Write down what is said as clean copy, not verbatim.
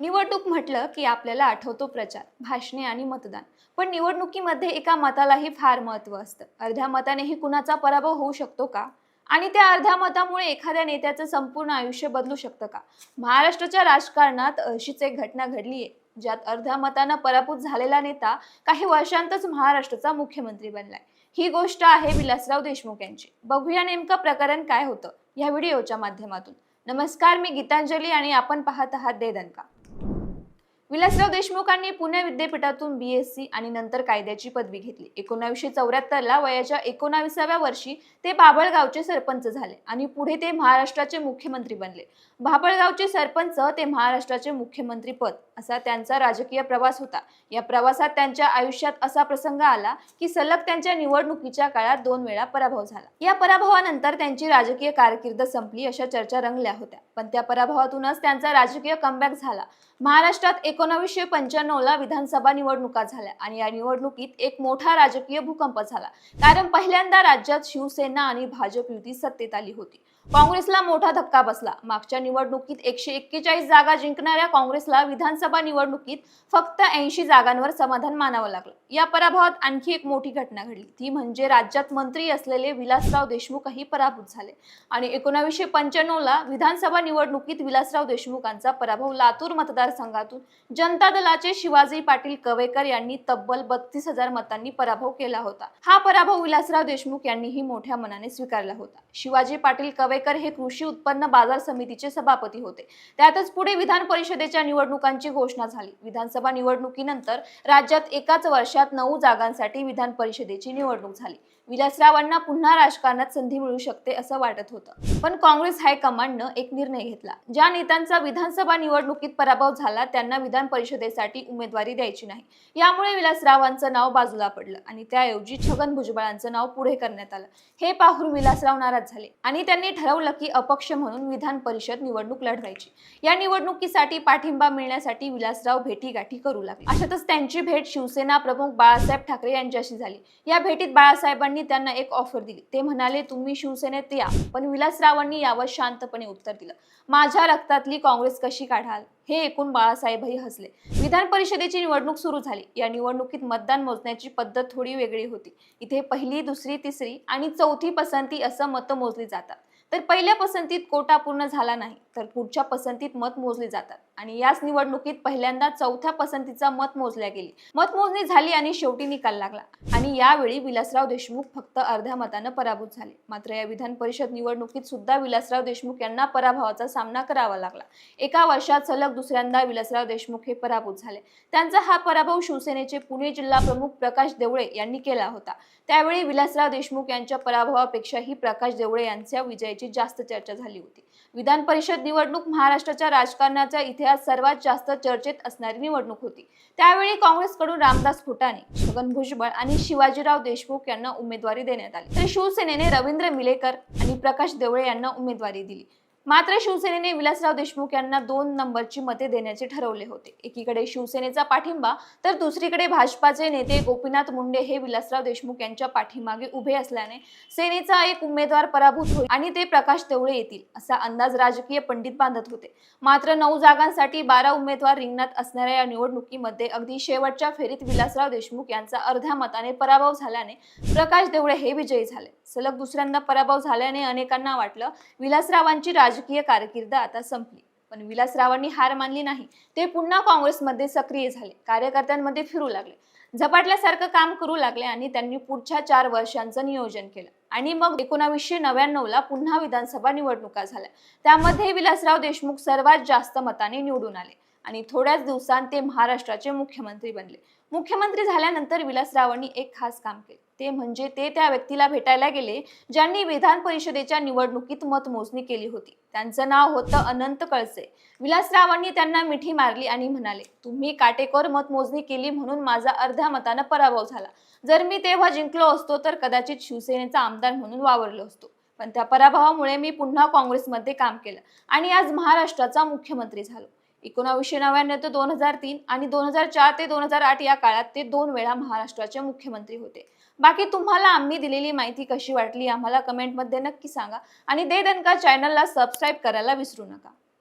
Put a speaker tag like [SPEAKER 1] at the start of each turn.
[SPEAKER 1] निवडणूक म्हटलं की आपल्याला आठवतो प्रचार, भाषणे आणि मतदान. पण निवडणुकीमध्ये एका मतालाही फार महत्त्व असतं. अर्ध्या मतानेही कुणाचा पराभव होऊ शकतो का? आणि त्या अर्ध्या मतामुळे एखाद्या नेत्याचं संपूर्ण आयुष्य बदलू शकतं का? महाराष्ट्राच्या राजकारणात अशीच एक घटना घडली आहे, ज्यात अर्ध्या मतानं पराभूत झालेला नेता काही वर्षांतच महाराष्ट्राचा मुख्यमंत्री बनलाय. ही गोष्ट आहे विलासराव देशमुख यांची. बघूया नेमकं प्रकरण काय होतं या व्हिडिओच्या माध्यमातून. नमस्कार, मी गीतांजली आणि आपण पाहत आहात दे दणका. विलासराव देशमुखांनी पुणे विद्यापीठातून BSc आणि नंतर कायद्याची पदवी घेतली. 1974 वयाच्या 19व्या वर्षी ते बाभळगावचे सरपंच झाले आणि पुढे ते महाराष्ट्राचे मुख्यमंत्री बनले. बाभळगावचे सरपंच ते महाराष्ट्राचे मुख्यमंत्री पद असा त्यांचा राजकीय प्रवास होता. या प्रवासात त्यांच्या आयुष्यात असा प्रसंग आला की सलग त्यांच्या निवडणुकीच्या काळात 2 वेळा पराभव झाला. या पराभवानंतर त्यांची राजकीय कारकीर्द संपली अशा चर्चा रंगल्या होत्या. पण त्या पराभवातूनच त्यांचा राजकीय कमबॅक झाला. महाराष्ट्रात 1995 विधानसभा निवडणुका झाल्या आणि या निवडणुकीत एक मोठा राजकीय भूकंप झाला. कारण पहिल्यांदा राज्यात शिवसेना आणि भाजप युती सत्तेत आली होती. काँग्रेसला मोठा धक्का बसला. मागच्या निवडणुकीत 141 जागा जिंकणाऱ्या काँग्रेसला विधानसभा निवडणुकीत फक्त 80 जागांवर समाधान मानावं लागलं. या पराभवात आणखी एक मोठी घटना घडली, ती म्हणजे राज्यात मंत्री असलेले विलासराव देशमुखही पराभूत झाले आणि 1995 विधानसभा निवडणुकीत विलासराव देशमुखांचा पराभव लातूर मतदारसंघातून जनता दलाचे शिवाजी पाटील कवेकर यांनी तब्बल 32,000 मतांनी पराभव केला होता. हा पराभव विलासराव देशमुख यांनीही मोठ्या मनाने स्वीकारला होता. शिवाजी पाटील कवेकर हे कृषी उत्पन्न बाजार समितीचे सभापती होते. त्यातच पुढे विधान परिषदेच्या निवडणुकांची घोषणा झाली. विधानसभा निवडणुकीनंतर राज्यात एकाच वर्षात 9 जागांसाठी विधान परिषदेची निवडणूक झाली. विलासरावांना पुन्हा राजकारणात संधी मिळू शकते असं वाटत होतं. पण काँग्रेस हायकमांडनं एक निर्णय घेतला. ज्या नेत्यांचा विधानसभा निवडणुकीत पराभव झाला त्यांना विधान परिषदेसाठी उमेदवारी द्यायची नाही. यामुळे विलासरावांचं नाव बाजूला पडलं आणि त्याऐवजी छगन भुजबळांचं नाव पुढे करण्यात आलं. हे पाहून विलासराव नाराज झाले आणि त्यांनी ठरवलं की अपक्ष म्हणून विधान परिषद निवडणूक लढवायची. या निवडणुकीसाठी पाठिंबा मिळण्यासाठी विलासराव भेटीगाठी करू लागले. अशातच त्यांची भेट शिवसेना प्रमुख बाळासाहेब ठाकरे यांच्याशी झाली. या भेटीत बाळासाहेबांनी त्यांना एक ऑफर दिली. ते म्हणाले, तुम्ही शिवसेनेत या. पण विलासरावांनी यावर शांतपणे उत्तर दिलं, माझ्या रक्तातली काँग्रेस कशी काढाल? हे ऐकून बाळासाहेबही हसले. विधान परिषदेची निवडणूक सुरू झाली. या निवडणुकीत मतदान मोजण्याची पद्धत थोडी वेगळी होती. इथे पहिली, दुसरी, तिसरी आणि चौथी पसंती असं मतं मोजली जातात. तर पहिल्या पसंतीत कोटा पूर्ण झाला नाही तर पुढच्या पसंतीत मत मोजली जातात आणि याच निवडणुकीत पहिल्यांदा चौथ्या पसंतीचा मत मोजल्या गेली. मतमोजणी झाली आणि शेवटी निकाल लागला आणि यावेळी विलासराव देशमुख फक्त अर्ध्या मतानं पराभूत झाले. मात्र या विधान परिषद निवडणुकीत सुद्धा विलासराव देशमुख यांना पराभवाचा सामना करावा लागला. एका वर्षात सलग दुसऱ्यांदा विलासराव देशमुख हे पराभूत झाले. त्यांचा हा पराभव शिवसेनेचे पुणे जिल्हा प्रमुख प्रकाश देवळे यांनी केला होता. त्यावेळी विलासराव देशमुख यांच्या पराभवापेक्षाही प्रकाश देवळे यांच्या विजयाची जास्त चर्चा झाली होती. विधान परिषद निवडणूक महाराष्ट्राच्या राजकारणाचा इतिहास सर्वात जास्त चर्चेत असणारी निवडणूक होती. त्यावेळी काँग्रेसकडून रामदास फुटाणे, छगन भुजबळ आणि शिवाजीराव देशमुख यांना उमेदवारी देण्यात आली, तर शिवसेनेने रवींद्र मिलेकर आणि प्रकाश देवळे यांना उमेदवारी दिली. मात्र शिवसेनेने विलासराव देशमुख यांना 2 नंबरची मते देण्याचे ठरवले होते. एकीकडे शिवसेनेचा पाठिंबा तर दुसरीकडे भाजपाचे नेते गोपीनाथ मुंडे हे विलासराव देशमुख यांच्या पाठीमागे उभे असल्याने सेनेचा एक उमेदवार पराभूत होईल आणि ते प्रकाश देवळे येतील असा अंदाज राजकीय पंडित बांधत होते. मात्र 9 जागांसाठी 12 उमेदवार रिंगणात असणाऱ्या या निवडणुकीमध्ये अगदी शेवटच्या फेरीत विलासराव देशमुख यांचा अर्ध्या मताने पराभव झाल्याने प्रकाश देवळे हे विजयी झाले. सलग दुसऱ्यांदा पराभव झाल्याने अनेकांना वाटलं विलासरावांची राजकीय कारकीर्द आता संपली. पण विलासरावांनी हार मानली नाही. ते पुन्हा काँग्रेसमध्ये सक्रिय झाले, कार्यकर्त्यांमध्ये फिरू लागले, झपाटल्यासारखं काम करू लागले आणि त्यांनी पुढच्या 4 वर्षांचं नियोजन केलं. आणि मग 1999 पुन्हा विधानसभा निवडणुका झाल्या. त्यामध्ये विलासराव देशमुख सर्वात जास्त मताने निवडून आले आणि थोड्याच दिवसांत ते महाराष्ट्राचे मुख्यमंत्री बनले. मुख्यमंत्री झाल्यानंतर विलासरावांनी एक खास काम केले, ते म्हणजे ते त्या व्यक्तीला भेटायला गेले ज्यांनी विधान परिषदेच्या निवडणुकीत मतमोजणी केली होती. त्यांचं नाव होतं अनंत कळसे. विलासरावांनी त्यांना मिठी मारली आणि म्हणाले, तुम्ही काटेकोर मतमोजणी केली म्हणून माझा अर्ध्या मतानं पराभव झाला. जर मी तेव्हा जिंकलो असतो तर कदाचित शिवसेनेचा आमदार म्हणून वावरलो असतो. पण त्या पराभवामुळे मी पुन्हा काँग्रेसमध्ये काम केलं आणि आज महाराष्ट्राचा मुख्यमंत्री झालो. 1999 ते 2003 आणि 2004 ते 2008 या काळात ते 2 वेळा महाराष्ट्राचे मुख्यमंत्री होते. बाकी तुम्हाला आम्ही दिलेली माहिती कशी वाटली आम्हाला कमेंटमध्ये नक्की सांगा आणि दे दणका चॅनलला सबस्क्राईब करायला विसरू नका.